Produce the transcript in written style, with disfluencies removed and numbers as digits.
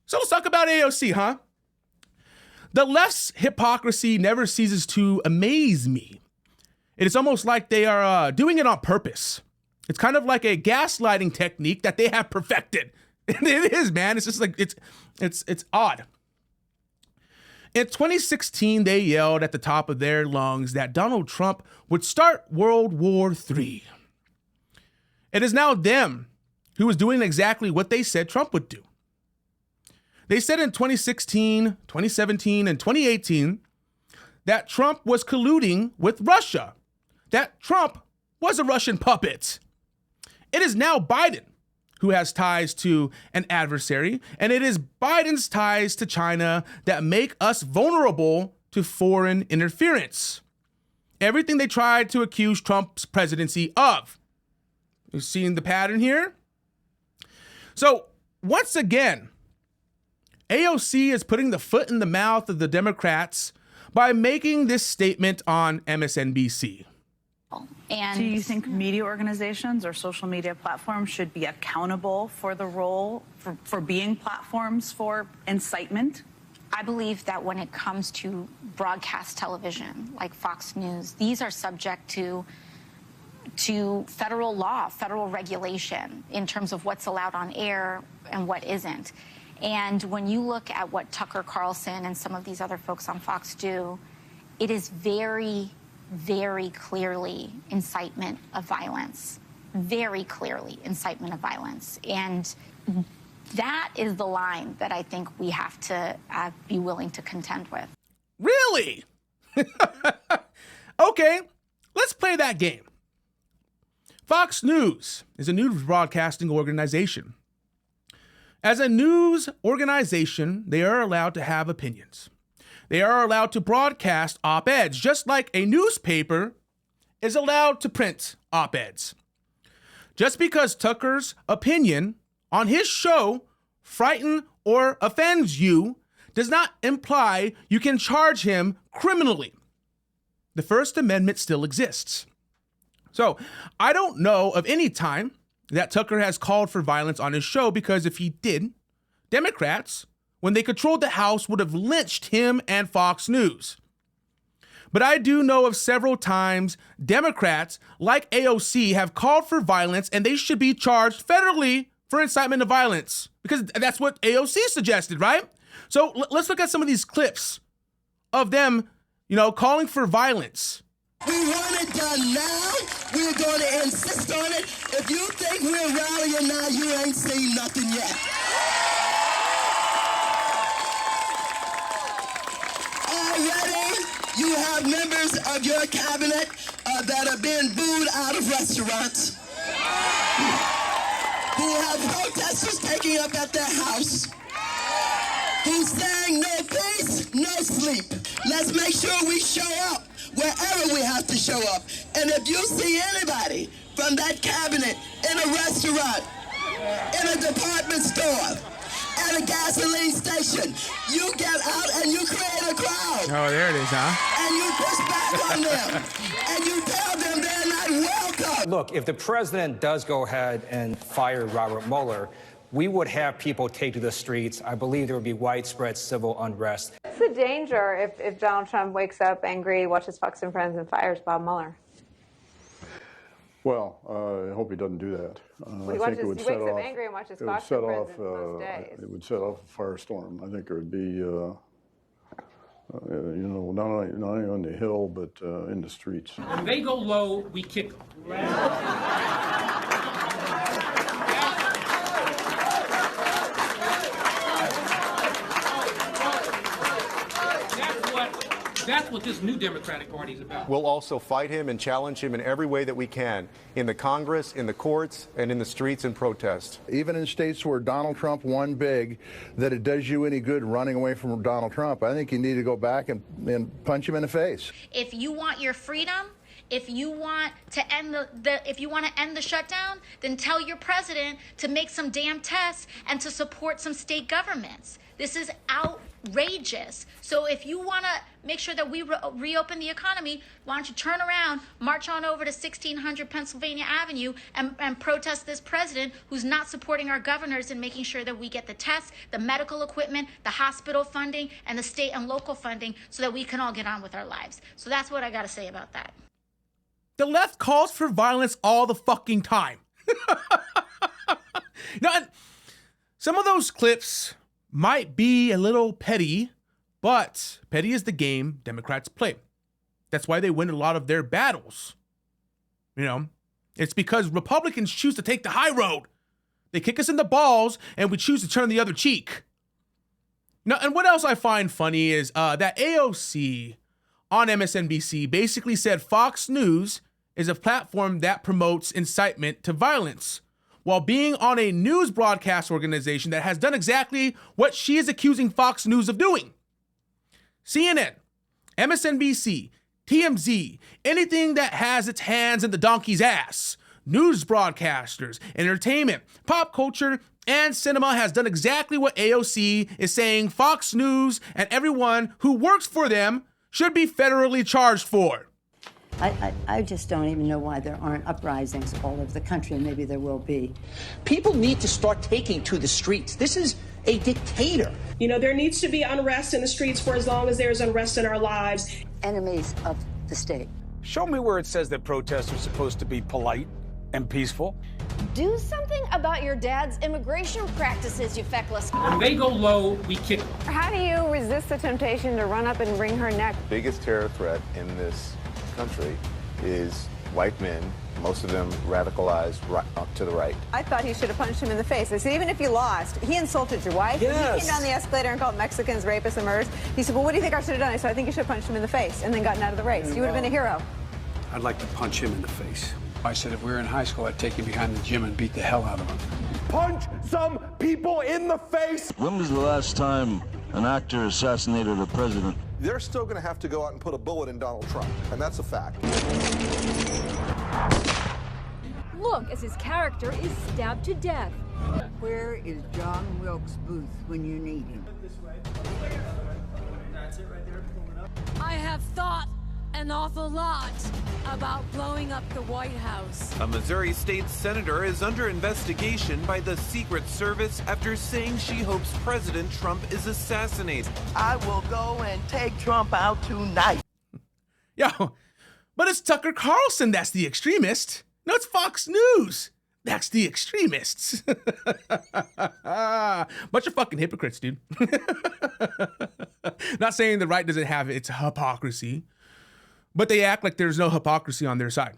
So let's talk about AOC, huh? The left's hypocrisy never ceases to amaze me. It is almost like they are doing it on purpose. It's kind of like a gaslighting technique that they have perfected. It is, man. It's just like, it's odd. In 2016, they yelled at the top of their lungs that Donald Trump would start World War III. It is now them who is doing exactly what they said Trump would do. They said in 2016, 2017, and 2018 that Trump was colluding with Russia, that Trump was a Russian puppet. It is now Biden who has ties to an adversary, and it is Biden's ties to China that make us vulnerable to foreign interference. Everything they tried to accuse Trump's presidency of. You've seen the pattern here? So, once again, AOC is putting the foot in the mouth of the Democrats by making this statement on MSNBC. And do you think media organizations or social media platforms should be accountable for the role for being platforms for incitement? I believe that when it comes to broadcast television like Fox News, these are subject to federal law, federal regulation in terms of what's allowed on air and what isn't. And when you look at what Tucker Carlson and some of these other folks on Fox do, it is very, very clearly incitement of violence. Very clearly incitement of violence. And that is the line that I think we have to be willing to contend with. Really? Okay, let's play that game. Fox News is a news broadcasting organization. As a news organization, they are allowed to have opinions. They are allowed to broadcast op-eds, just like a newspaper is allowed to print op-eds. Just because Tucker's opinion on his show frightens or offends you does not imply you can charge him criminally. The First Amendment still exists. So I don't know of any time that Tucker has called for violence on his show, because if he did, Democrats, when they controlled the House, would have lynched him and Fox News. But I do know of several times Democrats like AOC have called for violence, and they should be charged federally for incitement of violence, because that's what AOC suggested, right? So let's look at some of these clips of them, calling for violence. We want it done now. We're going to insist on it. If you think we're rallying now, you ain't seen nothing yet. Already, you have members of your cabinet that are being booed out of restaurants, who have protesters taking up at their house, who's saying no peace, no sleep. Let's make sure we show up wherever we have to show up. And if you see anybody from that cabinet in a restaurant, in a department store, at a gasoline station, you get out and you create a crowd. Oh, there it is, huh? And you push back on them. And you tell them they're not welcome. Look, if the president does go ahead and fire Robert Mueller, we would have people take to the streets. I believe there would be widespread civil unrest. What's the danger if Donald Trump wakes up angry, watches Fox and Friends, and fires Bob Mueller? Well, I hope he doesn't do that. He wakes up angry and watches Fox and Friends most days. It would set off a firestorm. I think there would be, not only on the Hill, but in the streets. When they go low, we kick them. That's what this new Democratic Party is about. We'll also fight him and challenge him in every way that we can, in the Congress, in the courts, and in the streets and protest. Even in states where Donald Trump won big, that it does you any good running away from Donald Trump, I think you need to go back and punch him in the face. If you want your freedom If you want to end if you want to end the shutdown, then tell your president to make some damn tests and to support some state governments. This is outrageous. So if you want to make sure that we reopen the economy, why don't you turn around, march on over to 1600 Pennsylvania Avenue and protest this president who's not supporting our governors and making sure that we get the tests, the medical equipment, the hospital funding, and the state and local funding so that we can all get on with our lives. So that's what I got to say about that. The left calls for violence all the fucking time. Now, and some of those clips might be a little petty, but petty is the game Democrats play. That's why they win a lot of their battles. You know, it's because Republicans choose to take the high road. They kick us in the balls and we choose to turn the other cheek. Now, and what else I find funny is that AOC on MSNBC basically said Fox News is a platform that promotes incitement to violence, while being on a news broadcast organization that has done exactly what she is accusing Fox News of doing. CNN, MSNBC, TMZ, anything that has its hands in the donkey's ass, news broadcasters, entertainment, pop culture, and cinema has done exactly what AOC is saying Fox News and everyone who works for them should be federally charged for. I just don't even know why there aren't uprisings all over the country, and maybe there will be. People need to start taking to the streets. This is a dictator. You know, there needs to be unrest in the streets for as long as there's unrest in our lives. Enemies of the state. Show me where it says that protests are supposed to be polite and peaceful. Do something about your dad's immigration practices, you feckless. When they go low, we kick them. How do you resist the temptation to run up and wring her neck? The biggest terror threat in this country is white men, most of them radicalized right up to the right. I thought he should have punched him in the face. I said, even if you lost, he insulted your wife. Yes. He came down the escalator and called Mexicans rapists and murderers. He said, well, what do you think I should have done? I said, I think you should have punched him in the face and then gotten out of the race. You would have been a hero. I'd like to punch him in the face. I said if we were in high school, I'd take him behind the gym and beat the hell out of him. Punch some people in the face! When was the last time an actor assassinated a president? They're still going to have to go out and put a bullet in Donald Trump, and that's a fact. Look as his character is stabbed to death. Where is John Wilkes Booth when you need him? I have thought an awful lot about blowing up the White House. A Missouri state senator is under investigation by the Secret Service after saying she hopes President Trump is assassinated. I will go and take Trump out tonight. Yo, but it's Tucker Carlson that's the extremist. No, it's Fox News. That's the extremists. Bunch of fucking hypocrites, dude. Not saying the right doesn't have its hypocrisy, but they act like there's no hypocrisy on their side.